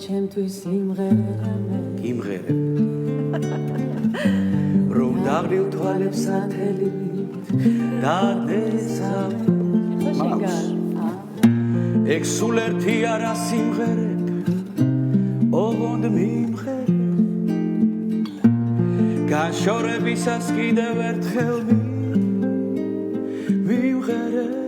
ჩემთვის იმღერებამე იმღერებ რომ დაღრილ თვალებს ათელით დადესავ ეგ სულ ერთი არა სიმღერებ ოღონდ მიმღერებ განშორებისას კიდევ ერთხელ მიმღერებ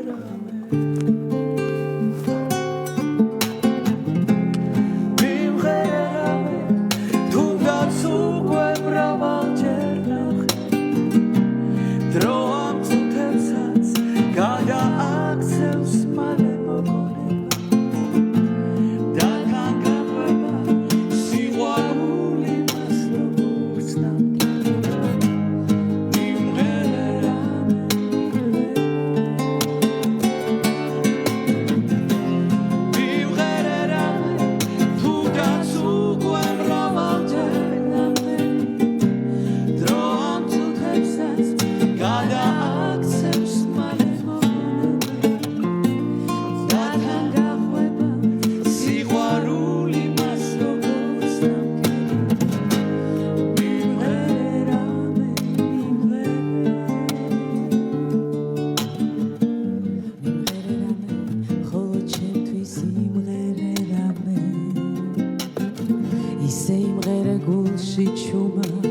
ისე იმღერე გულში ჩუმად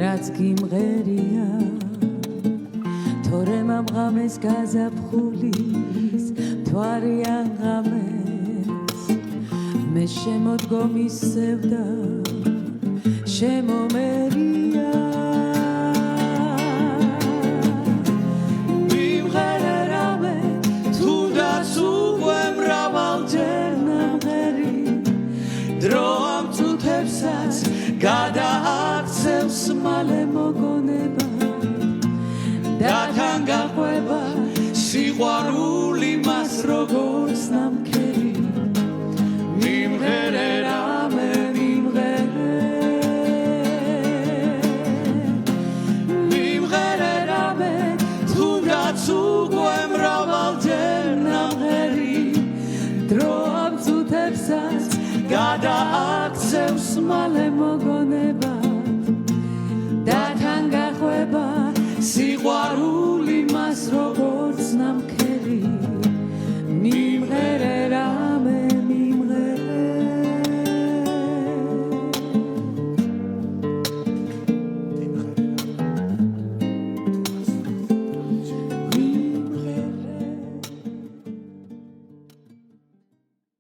რაც გიმღერია თორემ ამ ღამეს გაზაფხულის მთვარიან ღამეს მე შემოდგომის სევდა შემომერია მიმღერე რამე თუნდაც უკვე მრავალჯერ ნამღერი დრო გადააქცევს მალე მოგონება და თან გაყვება სიყვარული მას როგორც ნამქერი მიმღერე რამე მიმღერე რამე თუნდაც უკვე მრავალჯერ ნამღერი დრო